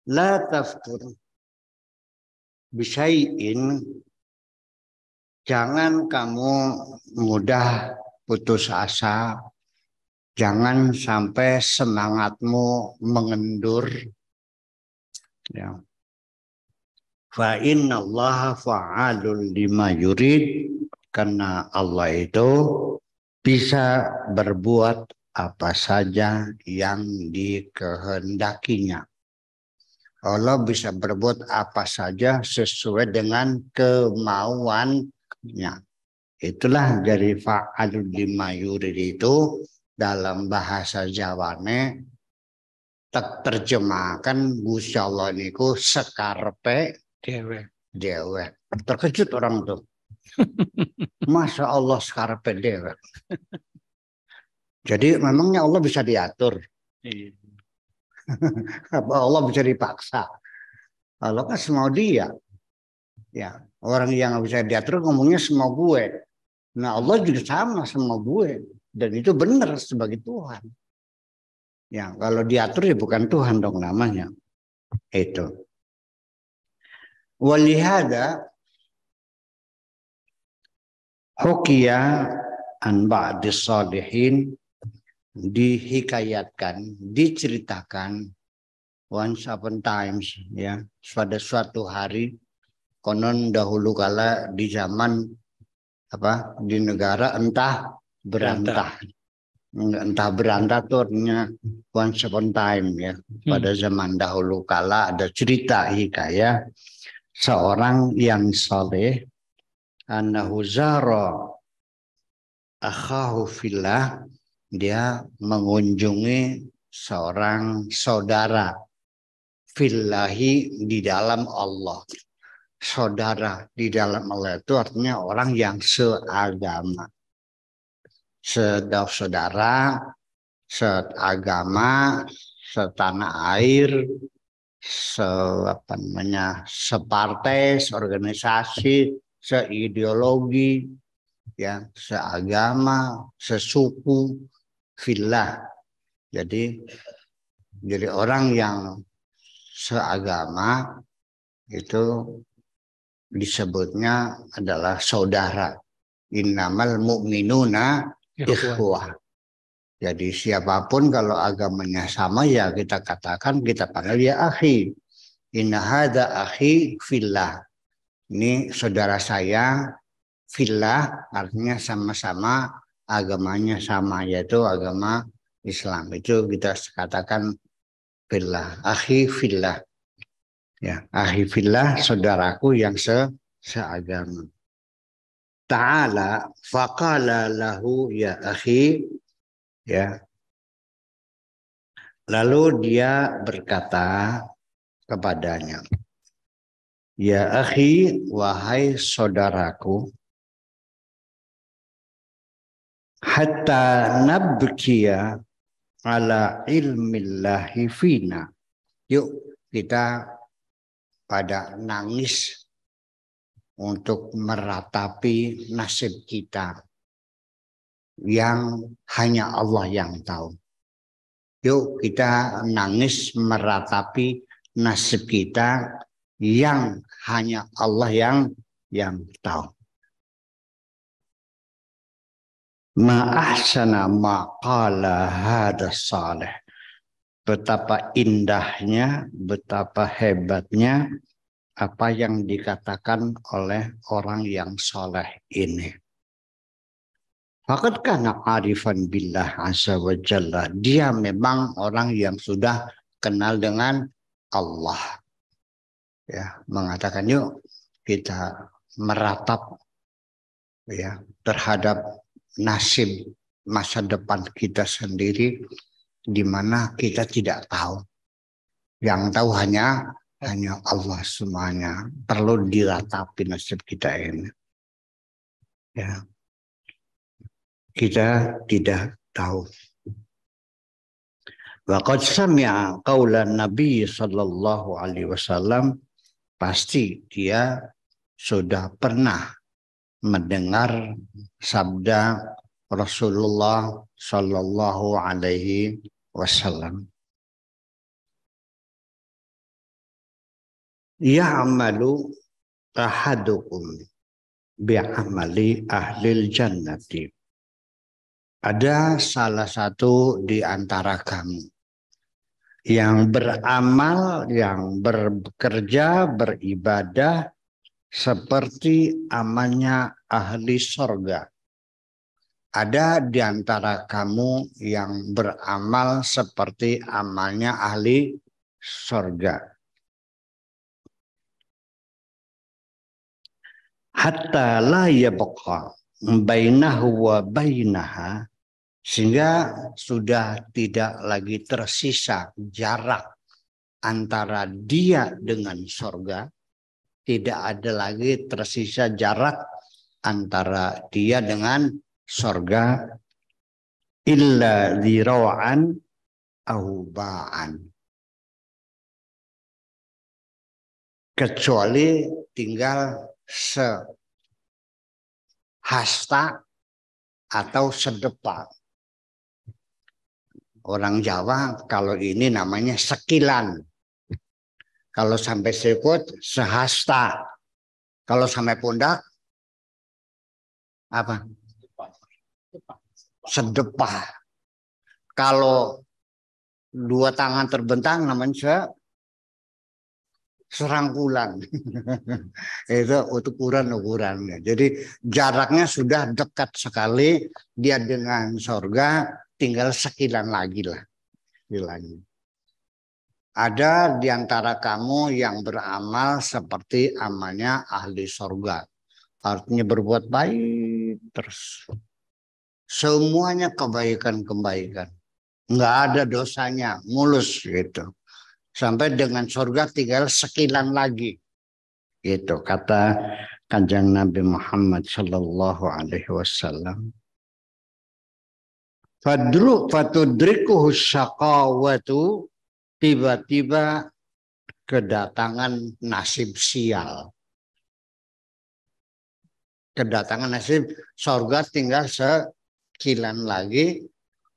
La taftur bisyai'in, jangan kamu mudah putus asa, jangan sampai semangatmu mengendur. Ya. Fa innallaha fa'alul lima yurid, karena Allah itu bisa berbuat apa saja yang dikehendakinya. Allah bisa berbuat apa saja sesuai dengan kemauannya. Itulah dari fa'alul lima yurid itu dalam bahasa Jawane terjemahkan Gusti Allah niku sekarepe dewek. Terkejut orang tuh. Masya Allah sekarepe dewek. Jadi memangnya Allah bisa diatur. Allah bisa dipaksa. Allah kan semau dia. Ya, orang yang nggak bisa diatur ngomongnya semau gue. Nah Allah juga sama sama gue. Dan itu benar sebagai Tuhan. Ya, kalau diatur ya bukan Tuhan dong namanya. Itu. Walihada hukiya an ba'dis salihin, dihikayatkan, diceritakan once upon times, ya, pada suatu hari, konon dahulu kala di zaman di negara entah berantah tuh artinya once upon time, ya. Pada zaman dahulu kala ada cerita hikayah seorang yang saleh, annahu zara akhahu fillah, dia mengunjungi seorang saudara fillahi, di dalam Allah. Saudara di dalam Allah itu artinya orang yang seagama, saudara, seagama, setanah air, separtai, seorganisasi, seideologi, ya, seagama, sesuku, fillah. Jadi orang yang seagama itu disebutnya adalah saudara. Innamal mu'minuna ikhwah. Jadi siapapun kalau agamanya sama, ya kita katakan, kita panggil ya akhi. Inna hadza akhi fillah. Ini saudara saya fillah, artinya sama-sama agamanya sama, yaitu agama Islam. Itu kita katakan fillah, akhi fillah. Ya, akhi fillah, saudaraku yang seagama. Ta'ala faqala lahu ya akhi, ya. Lalu dia berkata kepadanya, ya akhi, wahai saudaraku, hatta nabkiya ala ilmillahi fina. Yuk kita pada nangis untuk meratapi nasib kita yang hanya Allah yang tahu. Yuk kita nangis meratapi nasib kita yang hanya Allah yang tahu. Ma'ahsana maqala hada salih. Betapa indahnya, betapa hebatnya apa yang dikatakan oleh orang yang soleh ini. Faqad kana arifan billah azza wa jalla. Dia memang orang yang sudah kenal dengan Allah. Ya, mengatakan yuk kita meratap, ya, terhadap nasib masa depan kita sendiri, di mana kita tidak tahu. Yang tahu hanya Allah semuanya. Perlu diratapi nasib kita ini. Ya. Kita tidak tahu. Wa qad sami'a qaulan Nabi sallallahu alaihi wasallam, pasti dia sudah pernah mendengar sabda Rasulullah sallallahu alaihi wasallam. Ya'malu ahadukum bi'amali ahlil jannati. Ada salah satu di antara kamu yang beramal, yang bekerja, beribadah seperti amalnya ahli sorga. Ada di antara kamu yang beramal seperti amalnya ahli sorga. Hatta la yabqa bainahu wa bainaha, sehingga sudah tidak lagi tersisa jarak antara dia dengan sorga. Tidak ada lagi tersisa jarak antara dia dengan sorga. Illa zira'an au ba'an. Kecuali tinggal sehasta atau sedepa. Orang Jawa kalau ini namanya sekilan. Kalau sampai sikut sehasta. Kalau sampai pundak apa? Sedepah. Kalau dua tangan terbentang namanya serangkulan. Itu ukuran-ukurannya. Jadi jaraknya sudah dekat sekali, dia dengan sorga tinggal sekilan lagi lah. Ada di antara kamu yang beramal seperti amalnya ahli sorga. Artinya berbuat baik terus. Semuanya kebaikan-kebaikan. Nggak ada dosanya, mulus gitu. Sampai dengan surga tinggal sekilan lagi. Gitu kata Kanjeng Nabi Muhammad sallallahu alaihi wasallam. Fatudrikuhu syaqawatu, tiba-tiba kedatangan nasib sial. Kedatangan nasib surga tinggal sekilan lagi,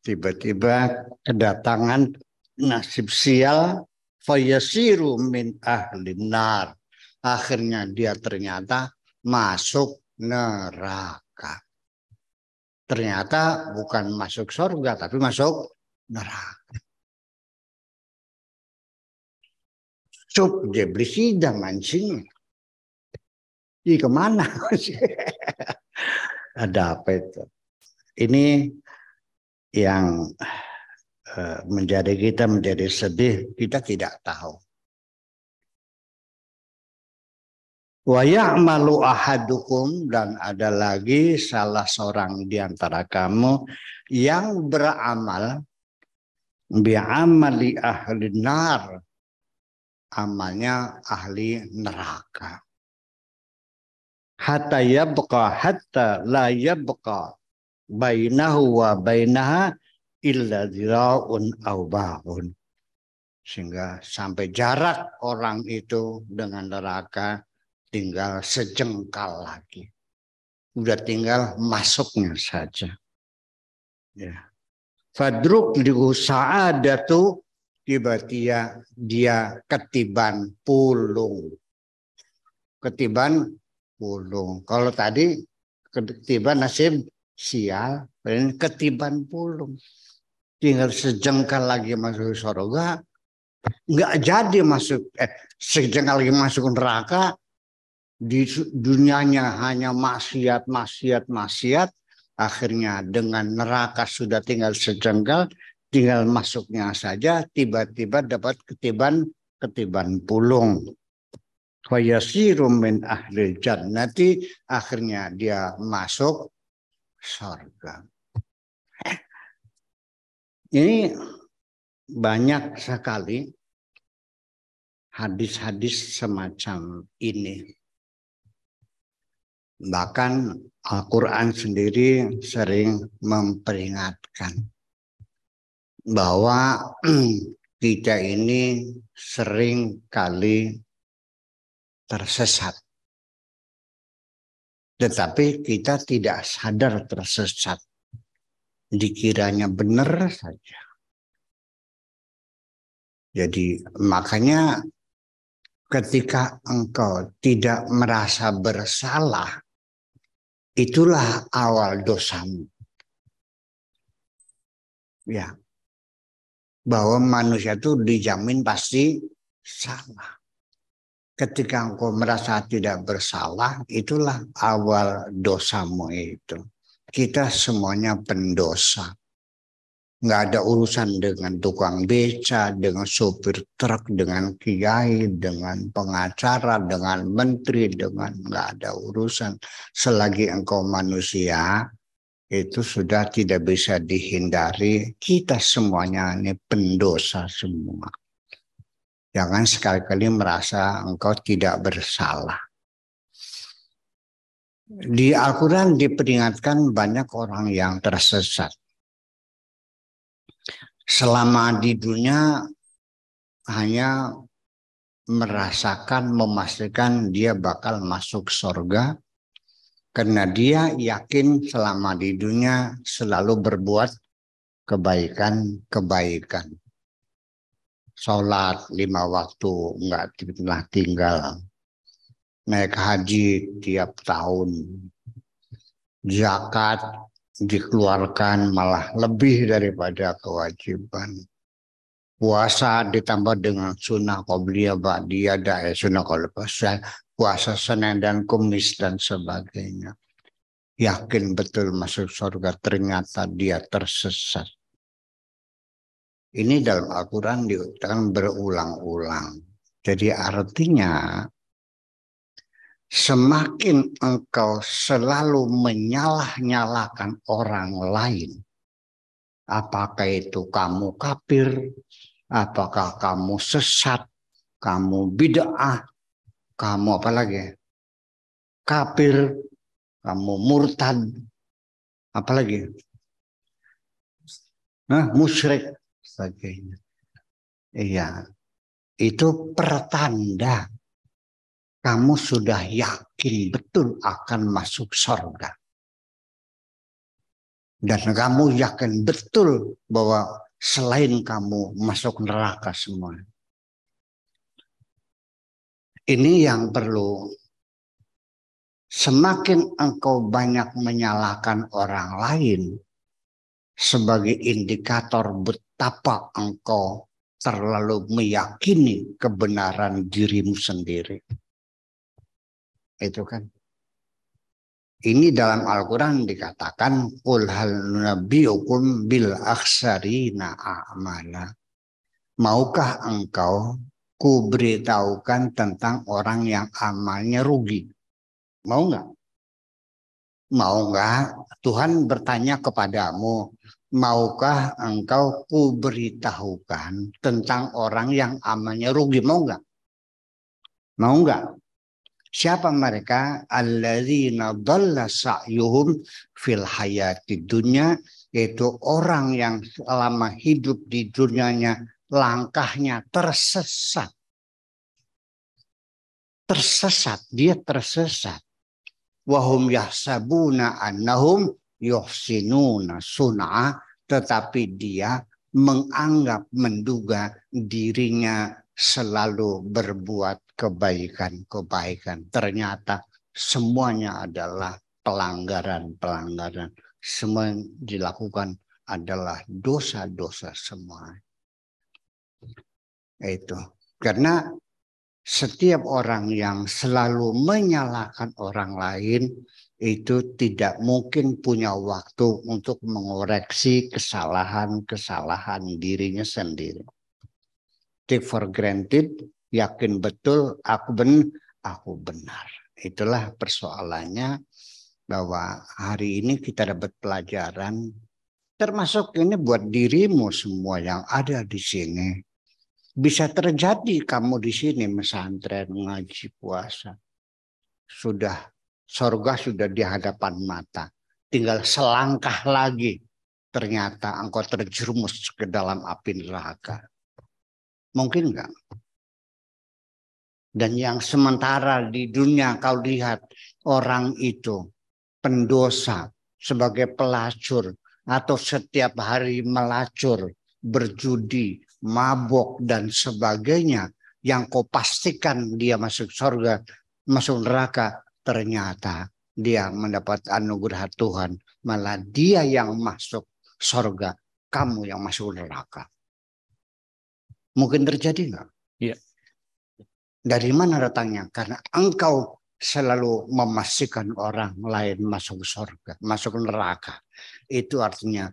tiba-tiba kedatangan nasib sial, fayasiru min ahlin nar. Akhirnya dia ternyata masuk neraka. Ternyata bukan masuk surga, tapi masuk neraka. Sup, jeblisidah mancing. Ih, kemana? Ada apa itu? Ini yang menjadi kita menjadi sedih, kita tidak tahu. Wa ya'malu ahadukum, dan ada lagi salah seorang di antara kamu yang beramal bi'amali ahli nar, amalnya ahli neraka. Hatta la yabqa bainahu wa bainaha illa zira'un aw ba'un. Sehingga sampai jarak orang itu dengan neraka tinggal sejengkal lagi. Udah tinggal masuknya saja. Ya. Fadruk lihu sa'adatu, tiba-tiba dia ketiban pulung. Ketiban pulung. Kalau tadi ketiban nasib sial, ketiban pulung. Tinggal sejengkal lagi masuk surga, nggak jadi masuk, sejengkal lagi masuk neraka. Di dunianya hanya maksiat, akhirnya dengan neraka sudah tinggal sejengkal, tinggal masuknya saja, tiba-tiba dapat ketiban pulung. Fayasiru min ahli jannati, akhirnya dia masuk surga. Ini banyak sekali hadis-hadis semacam ini. Bahkan Al-Quran sendiri sering memperingatkan bahwa kita ini sering kali tersesat. Tetapi kita tidak sadar tersesat. Dikiranya benar saja. Jadi makanya ketika engkau tidak merasa bersalah, itulah awal dosamu. Ya, bahwa manusia itu dijamin pasti salah. Ketika engkau merasa tidak bersalah, itulah awal dosamu itu. Kita semuanya pendosa. Nggak ada urusan dengan tukang beca, dengan sopir truk, dengan kiai, dengan pengacara, dengan menteri, nggak ada urusan. Selagi engkau manusia, itu sudah tidak bisa dihindari. Kita semuanya ini pendosa semua. Jangan sekali-kali merasa engkau tidak bersalah. Di Al-Quran diperingatkan banyak orang yang tersesat. Selama di dunia hanya merasakan, memastikan dia bakal masuk surga. Karena dia yakin selama di dunia selalu berbuat kebaikan. Sholat 5 waktu nggak pernah tinggal. Naik haji tiap tahun. Zakat dikeluarkan malah lebih daripada kewajiban. Puasa ditambah dengan sunnah qabliyah ba'diyah, sunnah qabliyah, puasa Senin dan Kamis dan sebagainya. Yakin betul masuk surga, ternyata dia tersesat. Ini dalam Al-Quran dikatakan berulang-ulang. Jadi artinya semakin engkau selalu menyalah-nyalahkan orang lain, apakah itu kamu kafir, apakah kamu sesat, kamu bid'ah, kamu apa lagi? Kafir, kamu murtad, apa lagi? Musyrik, sebagainya. Iya, itu pertanda kamu sudah yakin betul akan masuk surga. Dan kamu yakin betul bahwa selain kamu masuk neraka semua. Ini yang perlu. Semakin engkau banyak menyalahkan orang lain sebagai indikator betapa engkau terlalu meyakini kebenaran dirimu sendiri. Itu kan. Ini dalam Al-Quran dikatakan qul hal nunabbiukum bil akhsarina a'mala. Maukah engkau ku beritahukan tentang orang yang amalnya rugi? Mau nggak? Mau nggak? Tuhan bertanya kepadamu, maukah engkau ku beritahukan tentang orang yang amalnya rugi? Mau nggak? Mau nggak? Siapa mereka? Alladzina dhalla sa'yuhum fil hayati dunya, yaitu orang yang selama hidup di dunianya langkahnya tersesat. Dia tersesat. Wahum yahsabuna annahum yuhsinuna sun'a, tetapi dia menganggap, menduga dirinya selalu berbuat kebaikan. Ternyata semuanya adalah pelanggaran. Semua yang dilakukan adalah dosa-dosa semua. Itu. Karena setiap orang yang selalu menyalahkan orang lain itu tidak mungkin punya waktu untuk mengoreksi kesalahan dirinya sendiri. Take for granted, yakin betul aku benar. Itulah persoalannya, bahwa hari ini kita dapat pelajaran, termasuk ini buat dirimu semua yang ada di sini. Bisa terjadi kamu di sini pesantren, ngaji, puasa. Surga sudah di hadapan mata. Tinggal selangkah lagi, ternyata engkau terjerumus ke dalam api neraka. Mungkin enggak? Dan yang sementara di dunia kau lihat orang itu pendosa, sebagai pelacur, atau setiap hari melacur, berjudi, mabok dan sebagainya, yang kau pastikan dia masuk surga, masuk neraka, ternyata dia mendapat anugerah Tuhan, malah dia yang masuk surga, kamu yang masuk neraka. Mungkin terjadi nggak? Iya. Dari mana datangnya? Karena engkau selalu memastikan orang lain masuk surga, masuk neraka. Itu artinya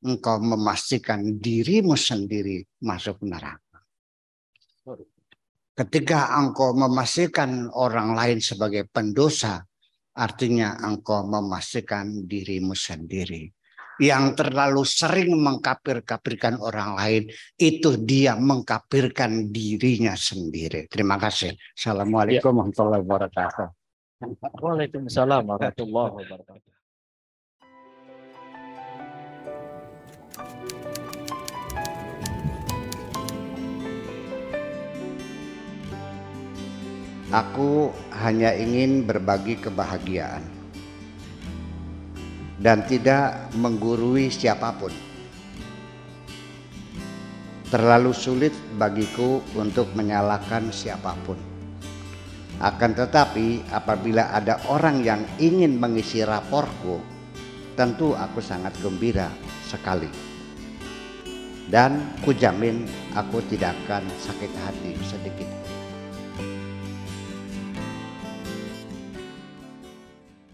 engkau memastikan dirimu sendiri masuk neraka. Ketika engkau memastikan orang lain sebagai pendosa, artinya engkau memastikan dirimu sendiri. Yang terlalu sering mengkafir-kafirkan orang lain, itu dia mengkafirkan dirinya sendiri. Terima kasih. Assalamualaikum warahmatullahi wabarakatuh. Waalaikumsalam warahmatullahi wabarakatuh. Aku hanya ingin berbagi kebahagiaan dan tidak menggurui siapapun. Terlalu sulit bagiku untuk menyalahkan siapapun. Akan tetapi apabila ada orang yang ingin mengisi raporku, tentu aku sangat gembira sekali. Dan kujamin aku tidak akan sakit hati sedikit.